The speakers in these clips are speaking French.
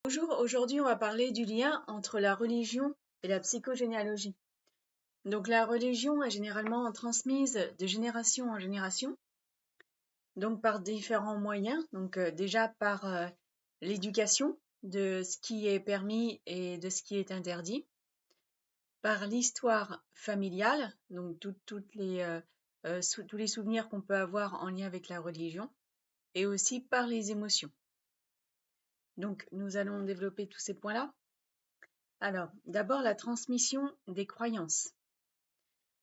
Bonjour, aujourd'hui on va parler du lien entre la religion et la psychogénéalogie. Donc la religion est généralement transmise de génération en génération, donc par différents moyens, donc déjà par l'éducation de ce qui est permis et de ce qui est interdit, par l'histoire familiale, donc tous les souvenirs qu'on peut avoir en lien avec la religion, et aussi par les émotions. Donc nous allons développer tous ces points-là. Alors, d'abord la transmission des croyances.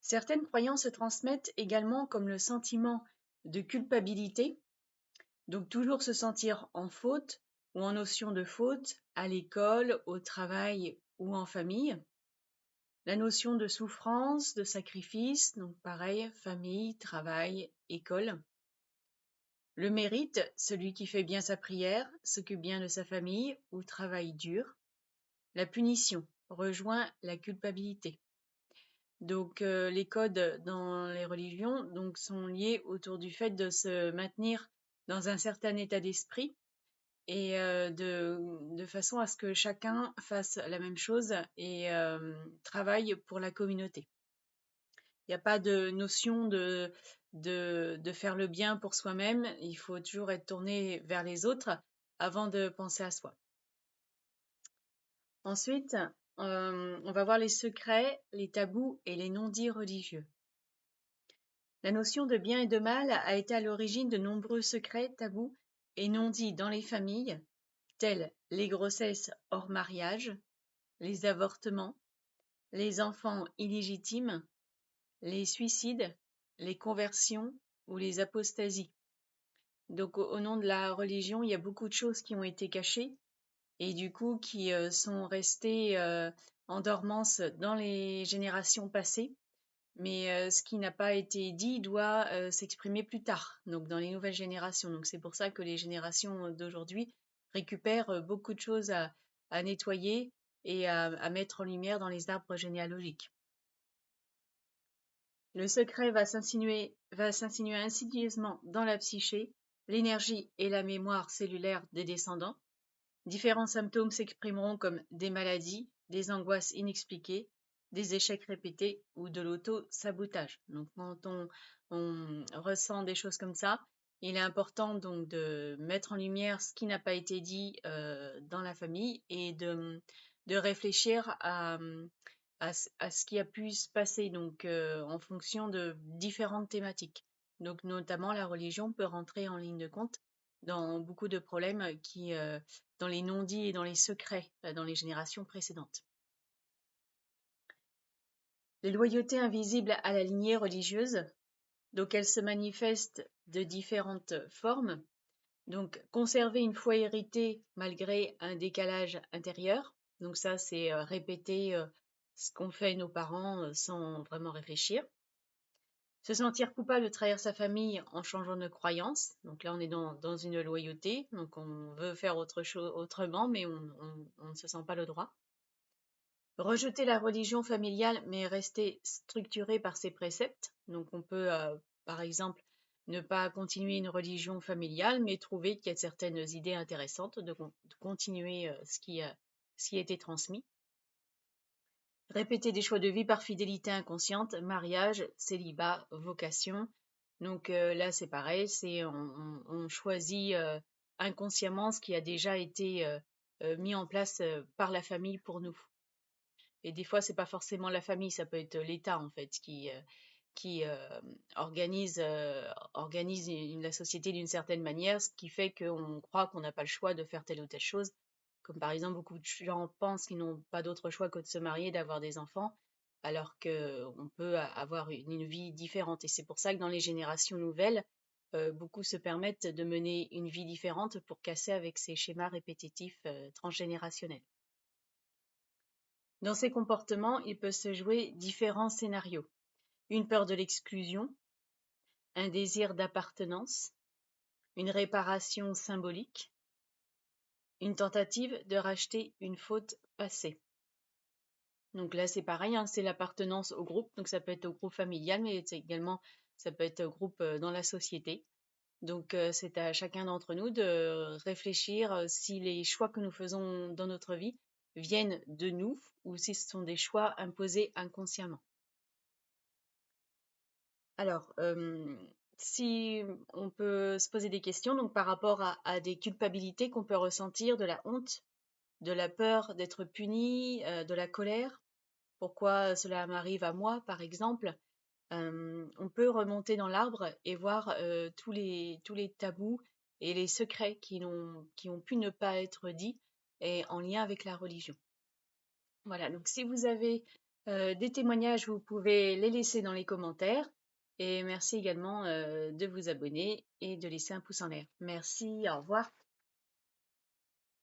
Certaines croyances se transmettent également comme le sentiment de culpabilité, donc toujours se sentir en faute ou en notion de faute à l'école, au travail ou en famille. La notion de souffrance, de sacrifice, donc pareil, famille, travail, école. Le mérite, celui qui fait bien sa prière, s'occupe bien de sa famille ou travaille dur. La punition rejoint la culpabilité. Donc les codes dans les religions sont liés autour du fait de se maintenir dans un certain état d'esprit et de façon à ce que chacun fasse la même chose et travaille pour la communauté. Il n'y a pas de notion de faire le bien pour soi-même, il faut toujours être tourné vers les autres avant de penser à soi. Ensuite, on va voir les secrets, les tabous et les non-dits religieux. La notion de bien et de mal a été à l'origine de nombreux secrets, tabous et non-dits dans les familles, tels les grossesses hors mariage, les avortements, les enfants illégitimes, les suicides, les conversions ou les apostasies. Donc au nom de la religion, il y a beaucoup de choses qui ont été cachées et du coup qui sont restées en dormance dans les générations passées. Mais ce qui n'a pas été dit doit s'exprimer plus tard, donc dans les nouvelles générations. Donc c'est pour ça que les générations d'aujourd'hui récupèrent beaucoup de choses à nettoyer et à mettre en lumière dans les arbres généalogiques. Le secret va s'insinuer insidieusement dans la psyché, l'énergie et la mémoire cellulaire des descendants. Différents symptômes s'exprimeront comme des maladies, des angoisses inexpliquées, des échecs répétés ou de l'auto-sabotage. Donc quand on ressent des choses comme ça, il est important donc de mettre en lumière ce qui n'a pas été dit dans la famille et de réfléchir à ce qui a pu se passer donc en fonction de différentes thématiques. Donc notamment la religion peut rentrer en ligne de compte dans beaucoup de problèmes dans les non-dits et dans les secrets dans les générations précédentes. Les loyautés invisibles à la lignée religieuse, donc elles se manifestent de différentes formes. Donc conserver une foi héritée malgré un décalage intérieur. Donc ça c'est répéter ce qu'ont fait nos parents sans vraiment réfléchir. Se sentir coupable de trahir sa famille en changeant de croyance. Donc là, on est dans une loyauté. Donc on veut faire autre chose autrement, mais on ne se sent pas le droit. Rejeter la religion familiale, mais rester structuré par ses préceptes. Donc on peut, par exemple, ne pas continuer une religion familiale, mais trouver qu'il y a certaines idées intéressantes, de continuer ce qui a été transmis. Répéter des choix de vie par fidélité inconsciente, mariage, célibat, vocation. Donc là, c'est pareil, on choisit inconsciemment ce qui a déjà été mis en place par la famille pour nous. Et des fois, c'est pas forcément la famille, ça peut être l'État en fait qui organise la société d'une certaine manière, ce qui fait qu'on croit qu'on n'a pas le choix de faire telle ou telle chose. Comme par exemple, beaucoup de gens pensent qu'ils n'ont pas d'autre choix que de se marier, d'avoir des enfants, alors qu'on peut avoir une vie différente. Et c'est pour ça que dans les générations nouvelles, beaucoup se permettent de mener une vie différente pour casser avec ces schémas répétitifs transgénérationnels. Dans ces comportements, il peut se jouer différents scénarios. Une peur de l'exclusion, un désir d'appartenance, une réparation symbolique, une tentative de racheter une faute passée. Donc là, c'est pareil, hein, c'est l'appartenance au groupe. Donc ça peut être au groupe familial, mais également, ça peut être au groupe dans la société. Donc, c'est à chacun d'entre nous de réfléchir si les choix que nous faisons dans notre vie viennent de nous ou si ce sont des choix imposés inconsciemment. Alors, si on peut se poser des questions donc par rapport à des culpabilités qu'on peut ressentir, de la honte, de la peur d'être puni, de la colère. Pourquoi cela m'arrive à moi, par exemple? On peut remonter dans l'arbre et voir tous les tabous et les secrets qui ont pu ne pas être dits et en lien avec la religion. Voilà, donc si vous avez des témoignages, vous pouvez les laisser dans les commentaires. Et merci également de vous abonner et de laisser un pouce en l'air. Merci, au revoir.